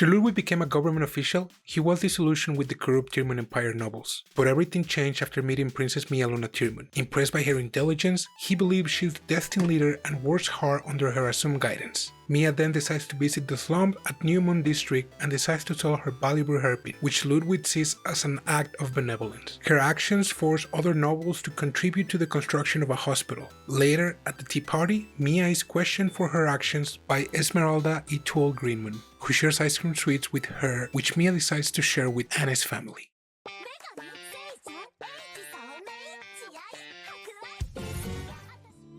After Ludwig became a government official, he was disillusioned with the corrupt Tearmoon Empire nobles. But everything changed after meeting Princess Mia Luna Tearmoon. Impressed by her intelligence, he believes she's the destined leader and works hard under her assumed guidance. Mia then decides to visit the slums at New Moon District and decides to sell her valuable hairpin, which Ludwig sees as an act of benevolence. Her actions force other nobles to contribute to the construction of a hospital. Later, at the tea party, Mia is questioned for her actions by Esmeralda Ituel Greenman, who shares ice cream sweets with her, which Mia decides to share with Anne's family.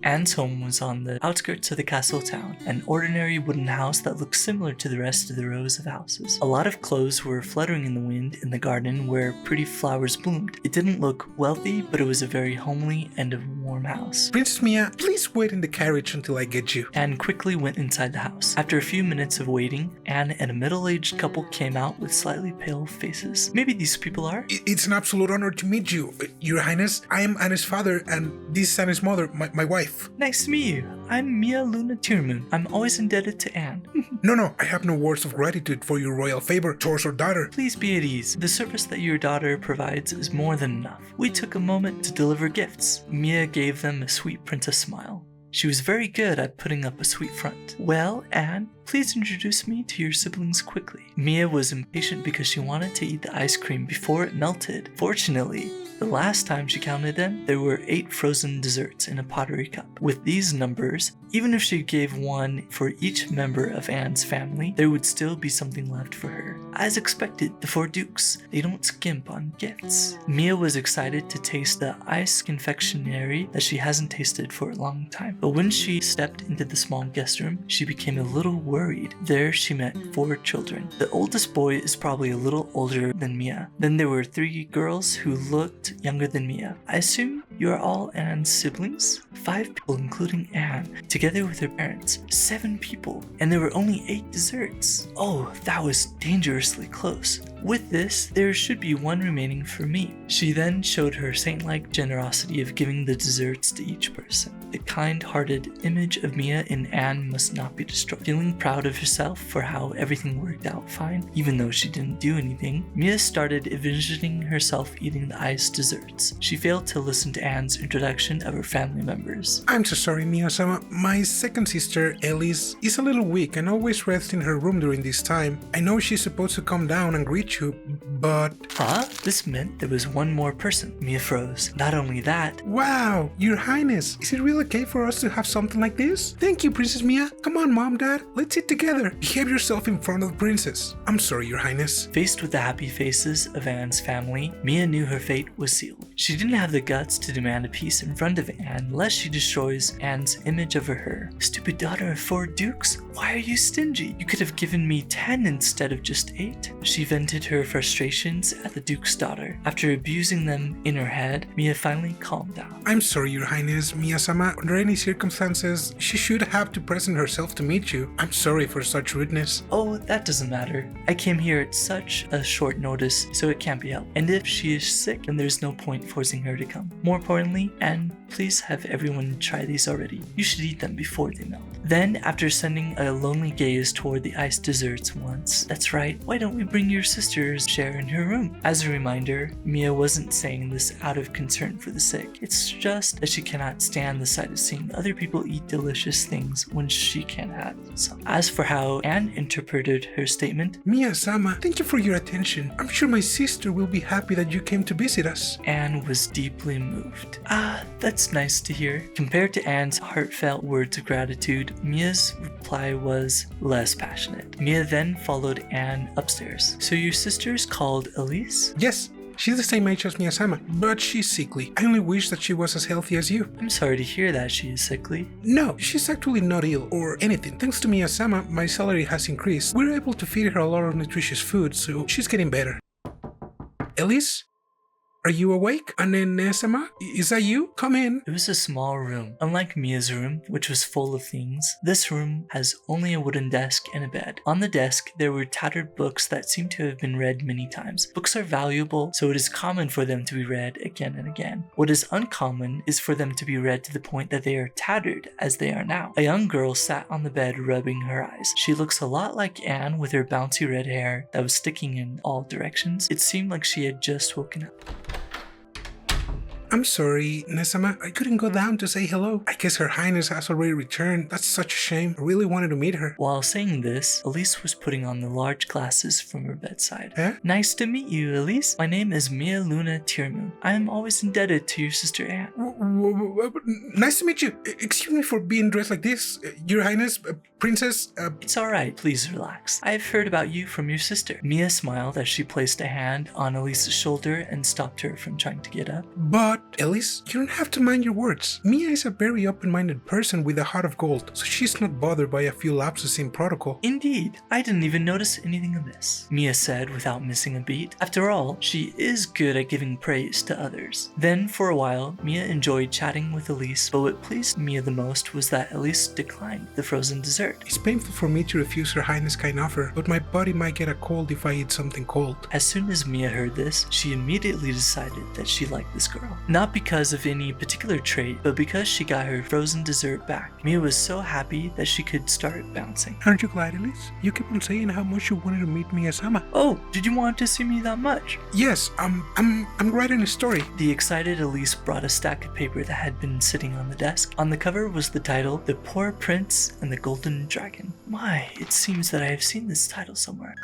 Anne's home was on the outskirts of the castle town, an ordinary wooden house that looked similar to the rest of the rows of houses. A lot of clothes were fluttering in the wind in the garden where pretty flowers bloomed. It didn't look wealthy, but it was a very homely and a warm house. Princess Mia, please wait in the carriage until I get you. Anne quickly went inside the house. After a few minutes of waiting, Anne and a middle-aged couple came out with slightly pale faces. Maybe these people are? It's an absolute honor to meet you, Your Highness. I am Anne's father, and this is Anne's mother, my wife. Nice to meet you. I'm Mia Luna Tearmoon. I'm always indebted to Anne. No, I have no words of gratitude for your royal favor towards our daughter. Please be at ease. The service that your daughter provides is more than enough. We took a moment to deliver gifts. Mia gave them a sweet princess smile. She was very good at putting up a sweet front. Well, Anne, please introduce me to your siblings quickly. Mia was impatient because she wanted to eat the ice cream before it melted. Fortunately, the last time she counted them, there were 8 frozen desserts in a pottery cup. With these numbers, even if she gave one for each member of Anne's family, there would still be something left for her. As expected, the 4 dukes, they don't skimp on gifts. Mia was excited to taste the ice confectionery that she hasn't tasted for a long time. But when she stepped into the small guest room, she became a little worried. There she met 4 children. The oldest boy is probably a little older than Mia. Then there were 3 girls who looked younger than Mia. I assume you're all Anne's siblings? 5 people including Anne, together with her parents. 7 people, and there were only 8 desserts. Oh, that was dangerously close. With this, there should be 1 remaining for me. She then showed her saint-like generosity of giving the desserts to each person. The kind-hearted image of Mia in Anne must not be destroyed. Feeling proud of herself for how everything worked out fine, even though she didn't do anything, Mia started envisioning herself eating the iced desserts. She failed to listen to Anne's introduction of her family members. I'm so sorry, Mia-sama. My second sister, Elise, is a little weak and always rests in her room during this time. I know she's supposed to come down and greet you, but... Huh? This meant there was 1 more person. Mia froze. Not only that... Wow, Your Highness, is it really okay for us to have something like this? Thank you, Princess Mia. Come on, Mom, Dad, let's eat together. Behave yourself in front of the princess. I'm sorry, Your Highness. Faced with the happy faces of Anne's family, Mia knew her fate was sealed. She didn't have the guts to demand a piece in front of Anne lest she destroys Anne's image of her. Stupid daughter of 4 dukes, why are you stingy? You could have given me 10 instead of just 8. She vented her frustrations at the duke's daughter. After abusing them in her head, Mia finally calmed down. I'm sorry, Your Highness. Mia-sama, under any circumstances, she should have to present herself to meet you. I'm sorry for such rudeness. Oh, that doesn't matter. I came here at such a short notice, so it can't be helped. And if she is sick, then there's no point forcing her to come. More importantly, Anne, please have everyone try these already. You should eat them before they melt. Then, after sending a lonely gaze toward the iced desserts once, that's right, why don't we bring your sister's share in her room? As a reminder, Mia wasn't saying this out of concern for the sick. It's just that she cannot stand the sight of seeing other people eat delicious things when she can't have some. As for how Anne interpreted her statement, Mia-sama, thank you for your attention. I'm sure my sister will be happy that you came to visit us. Anne was deeply moved. That's nice to hear. Compared to Anne's heartfelt words of gratitude, Mia's reply was less passionate. Mia then followed Anne upstairs. So your sister's called Elise? Yes. She's the same age as Mia-sama, but she's sickly. I only wish that she was as healthy as you. I'm sorry to hear that she is sickly. No, she's actually not ill or anything. Thanks to Mia-sama, my salary has increased. We're able to feed her a lot of nutritious food, so she's getting better. Elise? Are you awake? Anenesama? Is that you? Come in. It was a small room. Unlike Mia's room, which was full of things, this room has only a wooden desk and a bed. On the desk, there were tattered books that seemed to have been read many times. Books are valuable, so it is common for them to be read again and again. What is uncommon is for them to be read to the point that they are tattered, as they are now. A young girl sat on the bed rubbing her eyes. She looks a lot like Anne with her bouncy red hair that was sticking in all directions. It seemed like she had just woken up. I'm sorry, Nesama. I couldn't go down to say hello. I guess Her Highness has already returned. That's such a shame. I really wanted to meet her. While saying this, Elise was putting on the large glasses from her bedside. Eh? Nice to meet you, Elise. My name is Mia Luna Tearmoon. I am always indebted to your sister Anne. Nice to meet you. Excuse me for being dressed like this. Your Highness, Princess... It's alright, please relax. I've heard about you from your sister. Mia smiled as she placed a hand on Elise's shoulder and stopped her from trying to get up. But, Elise, you don't have to mind your words. Mia is a very open-minded person with a heart of gold, so she's not bothered by a few lapses in protocol. Indeed, I didn't even notice anything amiss, Mia said without missing a beat. After all, she is good at giving praise to others. Then, for a while, Mia enjoyed chatting with Elise, but what pleased Mia the most was that Elise declined the frozen dessert. It's painful for me to refuse Her Highness' kind offer, but my body might get a cold if I eat something cold. As soon as Mia heard this, she immediately decided that she liked this girl. Not because of any particular trait, but because she got her frozen dessert back. Mia was so happy that she could start bouncing. Aren't you glad, Elise? You keep on saying how much you wanted to meet Mia-sama. Oh, did you want to see me that much? Yes, I'm writing a story. The excited Elise brought a stack of paper that had been sitting on the desk. On the cover was the title, The Poor Prince and the Golden Dragon. My, it seems that I have seen this title somewhere.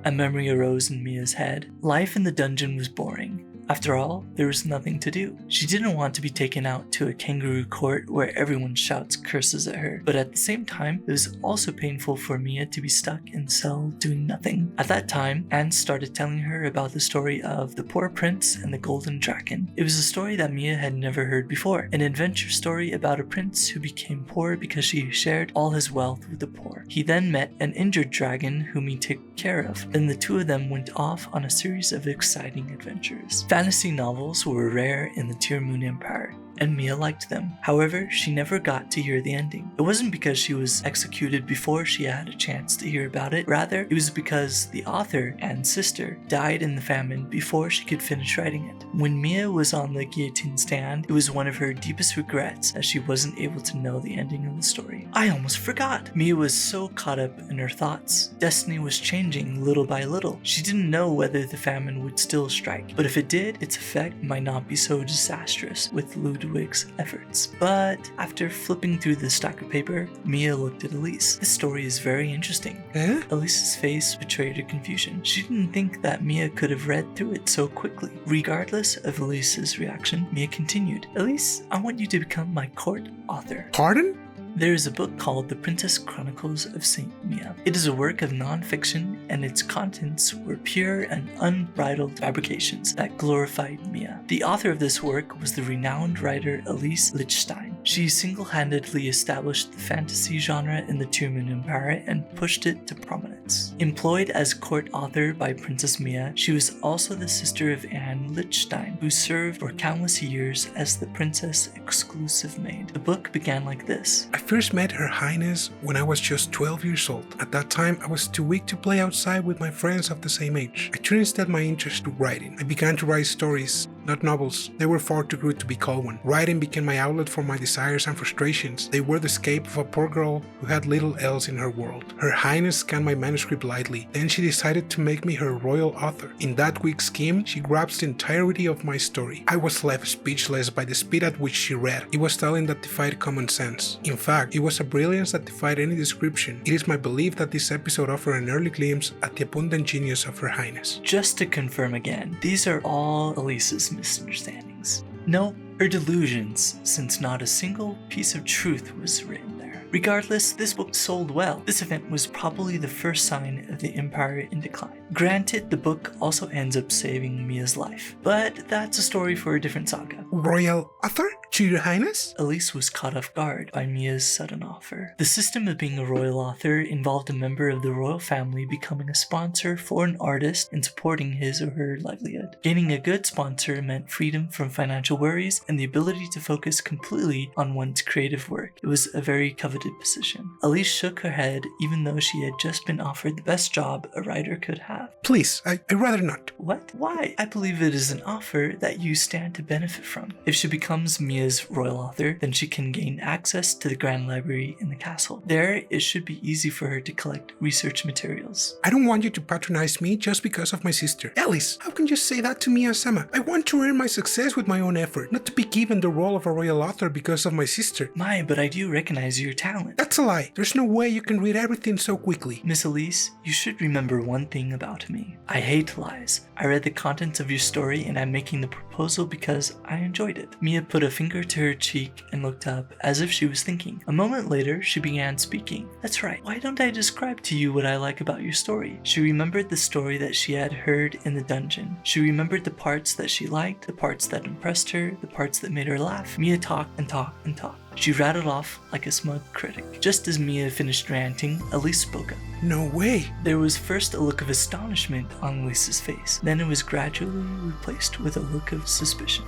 A memory arose in Mia's head. Life in the dungeon was boring. After all, there was nothing to do. She didn't want to be taken out to a kangaroo court where everyone shouts curses at her, but at the same time, it was also painful for Mia to be stuck in the cell doing nothing. At that time, Anne started telling her about the story of the Poor Prince and the Golden Dragon. It was a story that Mia had never heard before, an adventure story about a prince who became poor because he shared all his wealth with the poor. He then met an injured dragon whom he took care of. Then the two of them went off on a series of exciting adventures. Fantasy novels were rare in the Tearmoon Empire, and Mia liked them. However, she never got to hear the ending. It wasn't because she was executed before she had a chance to hear about it. Rather, it was because the author, Anne's sister, died in the famine before she could finish writing it. When Mia was on the guillotine stand, it was one of her deepest regrets that she wasn't able to know the ending of the story. I almost forgot! Mia was so caught up in her thoughts. Destiny was changing little by little. She didn't know whether the famine would still strike, but if it did, its effect might not be so disastrous with Ludwig's efforts. But after flipping through the stack of paper, Mia looked at Elise. This story is very interesting. Eh? Elise's face betrayed her confusion. She didn't think that Mia could have read through it so quickly. Regardless of Elise's reaction, Mia continued, Elise, I want you to become my court author. Pardon? There is a book called The Princess Chronicles of Saint Mia. It is a work of non-fiction, and its contents were pure and unbridled fabrications that glorified Mia. The author of this work was the renowned writer Elise Lichtenstein. She single-handedly established the fantasy genre in the Tearmoon Empire and pushed it to prominence. Employed as court author by Princess Mia, she was also the sister of Anne Lichtenstein, who served for countless years as the princess' exclusive maid. The book began like this. I first met Her Highness when I was just 12 years old. At that time, I was too weak to play outside with my friends of the same age. I turned instead my interest to writing. I began to write stories, not novels. They were far too crude to be called one. Writing became my outlet for my desires and frustrations. They were the escape of a poor girl who had little else in her world. Her Highness scanned my manuscript lightly. Then she decided to make me her royal author. In that quick scheme, she grabs the entirety of my story. I was left speechless by the speed at which she read. It was telling that defied common sense. In fact, it was a brilliance that defied any description. It is my belief that this episode offers an early glimpse at the abundant genius of Her Highness. Just to confirm again, these are all Elise's misunderstandings. No, her delusions, since not a single piece of truth was written there. Regardless, this book sold well. This event was probably the first sign of the Empire in decline. Granted, the book also ends up saving Mia's life, but that's a story for a different saga. Royal author? To your highness? Elise was caught off guard by Mia's sudden offer. The system of being a royal author involved a member of the royal family becoming a sponsor for an artist and supporting his or her livelihood. Gaining a good sponsor meant freedom from financial worries and the ability to focus completely on one's creative work. It was a very coveted position. Elise shook her head even though she had just been offered the best job a writer could have. Please, I'd rather not. What? Why? I believe it is an offer that you stand to benefit from. If she becomes Mia's royal author, then she can gain access to the Grand Library in the castle. There, it should be easy for her to collect research materials. I don't want you to patronize me just because of my sister. Alice, how can you say that to Miya-sama? I want to earn my success with my own effort, not to be given the role of a royal author because of my sister. My, but I do recognize your talent. That's a lie. There's no way you can read everything so quickly. Miss Elise, you should remember one thing about me. I hate lies. I read the contents of your story and I'm making the proposal because I enjoyed it. Mia put a finger to her cheek and looked up as if she was thinking. A moment later, she began speaking. That's right. Why don't I describe to you what I like about your story? She remembered the story that she had heard in the dungeon. She remembered the parts that she liked, the parts that impressed her, the parts that made her laugh. Mia talked and talked and talked. She rattled off like a smug critic. Just as Mia finished ranting, Elise spoke up. No way. There was first a look of astonishment on Elise's face. Then it was gradually replaced with a look of suspicion.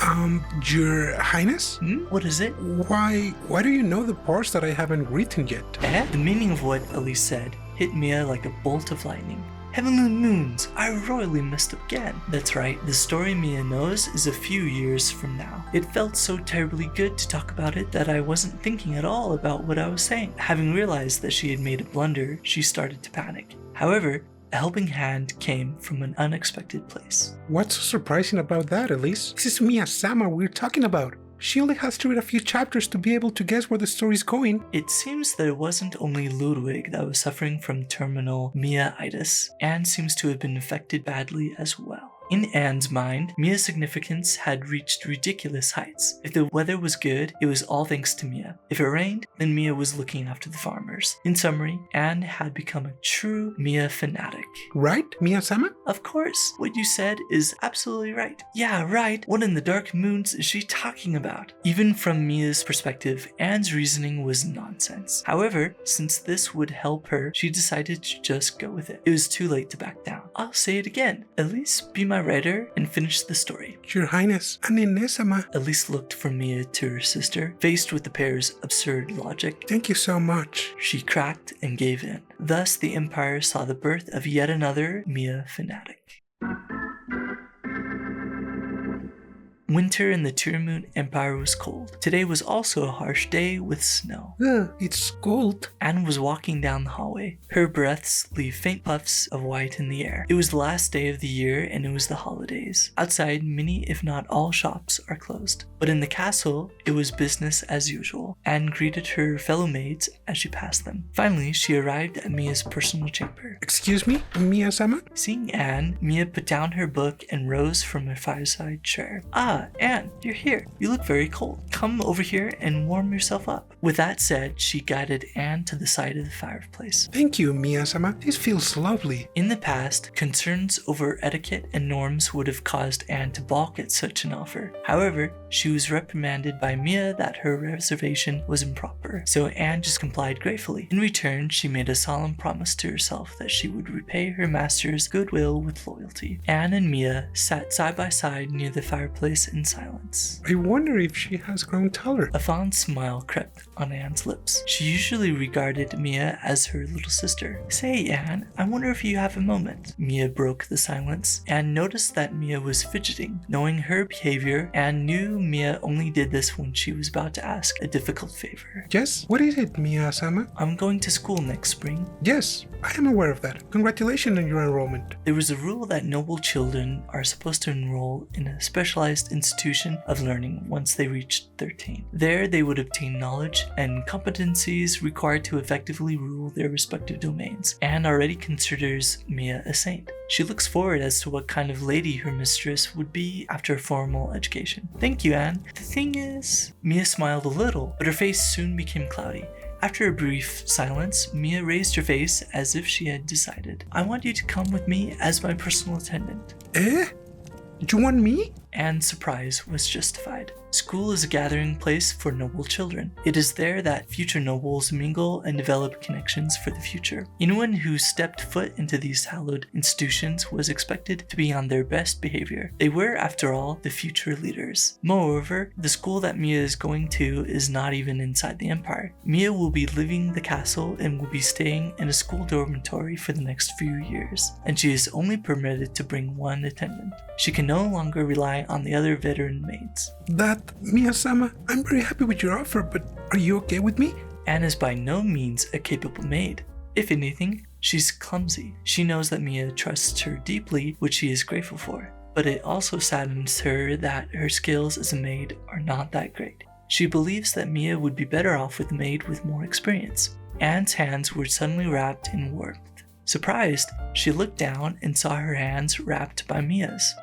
Your highness? What is it? Why do you know the parts that I haven't written yet? The meaning of what Elise said hit Mia like a bolt of lightning. Heavenly moons, I royally messed up again. That's right, the story Mia knows is a few years from now. It felt so terribly good to talk about it that I wasn't thinking at all about what I was saying. Having realized that she had made a blunder, she started to panic. However, a helping hand came from an unexpected place. What's so surprising about that, Elise? This is Miya-sama we're talking about. She only has to read a few chapters to be able to guess where the story's going. It seems that it wasn't only Ludwig that was suffering from terminal Mia-itis. Anne seems to have been affected badly as well. In Anne's mind, Mia's significance had reached ridiculous heights. If the weather was good, it was all thanks to Mia. If it rained, then Mia was looking after the farmers. In summary, Anne had become a true Mia fanatic. Right, Miya-sama? Of course, what you said is absolutely right. Yeah, right. What in the dark moons is she talking about? Even from Mia's perspective, Anne's reasoning was nonsense. However, since this would help her, she decided to just go with it. It was too late to back down. I'll say it again. At least be my writer and finish the story. Your highness, Anine-sama. Elise looked from Mia to her sister, faced with the pair's absurd logic. Thank you so much. She cracked and gave in. Thus, the Empire saw the birth of yet another Mia fanatic. Winter in the Tearmoon Empire was cold. Today was also a harsh day with snow. It's cold. Anne was walking down the hallway. Her breaths leave faint puffs of white in the air. It was the last day of the year and it was the holidays. Outside, many if not all shops are closed. But in the castle, it was business as usual. Anne greeted her fellow maids as she passed them. Finally, she arrived at Mia's personal chamber. Excuse me, Miya-sama? Seeing Anne, Mia put down her book and rose from her fireside chair. Anne, you're here. You look very cold. Come over here and warm yourself up. With that said, she guided Anne to the side of the fireplace. Thank you, Miya-sama. This feels lovely. In the past, concerns over etiquette and norms would have caused Anne to balk at such an offer. However, she was reprimanded by Mia that her reservation was improper, so Anne just complied gratefully. In return, she made a solemn promise to herself that she would repay her master's goodwill with loyalty. Anne and Mia sat side by side near the fireplace in silence. I wonder if she has grown taller. A fond smile crept on Anne's lips. She usually regarded Mia as her little sister. Say, Anne, I wonder if you have a moment. Mia broke the silence. Anne noticed that Mia was fidgeting. Knowing her behavior, Anne knew Mia only did this when she was about to ask a difficult favor. Yes? What is it, Miya-sama? I'm going to school next spring. Yes, I am aware of that. Congratulations on your enrollment. There was a rule that noble children are supposed to enroll in a specialized institution of learning once they reached 13. There, they would obtain knowledge and competencies required to effectively rule their respective domains. Anne already considers Mia a saint. She looks forward as to what kind of lady her mistress would be after a formal education. Thank you, Anne. The thing is... Mia smiled a little, but her face soon became cloudy. After a brief silence, Mia raised her face as if she had decided. I want you to come with me as my personal attendant. Eh? You want me? Anne's surprise was justified. School is a gathering place for noble children. It is there that future nobles mingle and develop connections for the future. Anyone who stepped foot into these hallowed institutions was expected to be on their best behavior. They were, after all, the future leaders. Moreover, the school that Mia is going to is not even inside the Empire. Mia will be leaving the castle and will be staying in a school dormitory for the next few years, and she is only permitted to bring one attendant. She can no longer rely on the other veteran maids. That, Mia-sama, I'm very happy with your offer, but are you okay with me? Anne is by no means a capable maid. If anything, she's clumsy. She knows that Mia trusts her deeply, which she is grateful for. But it also saddens her that her skills as a maid are not that great. She believes that Mia would be better off with a maid with more experience. Anne's hands were suddenly wrapped in warmth. Surprised, she looked down and saw her hands wrapped by Mia's.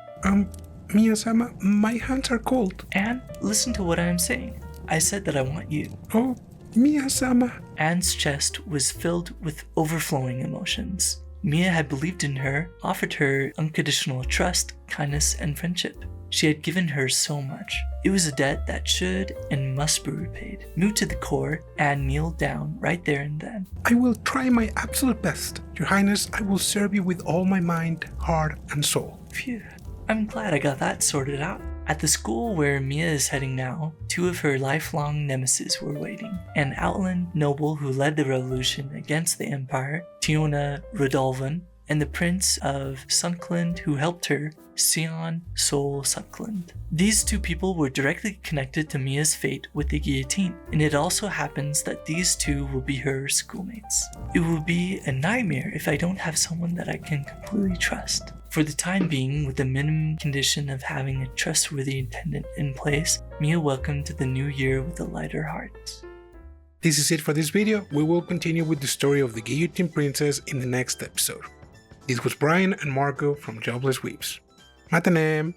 Mia-sama, my hands are cold. Anne, listen to what I am saying. I said that I want you. Oh, Mia-sama. Anne's chest was filled with overflowing emotions. Mia had believed in her, offered her unconditional trust, kindness, and friendship. She had given her so much. It was a debt that should and must be repaid. Moved to the core, Anne kneeled down right there and then. I will try my absolute best. Your Highness, I will serve you with all my mind, heart, and soul. Phew. I'm glad I got that sorted out. At the school where Mia is heading now, two of her lifelong nemesis were waiting. An outland noble who led the revolution against the Empire, Tiona Rodolvan, and the Prince of Sunkland who helped her, Sion Sol Sunkland. These two people were directly connected to Mia's fate with the guillotine, and it also happens that these two will be her schoolmates. It will be a nightmare if I don't have someone that I can completely trust. For the time being, with the minimum condition of having a trustworthy attendant in place, Mia welcomed the new year with a lighter heart. This is it for this video. We will continue with the story of the Guillotine Princess in the next episode. This was Brian and Marco from Jobless Weeps. Matanem!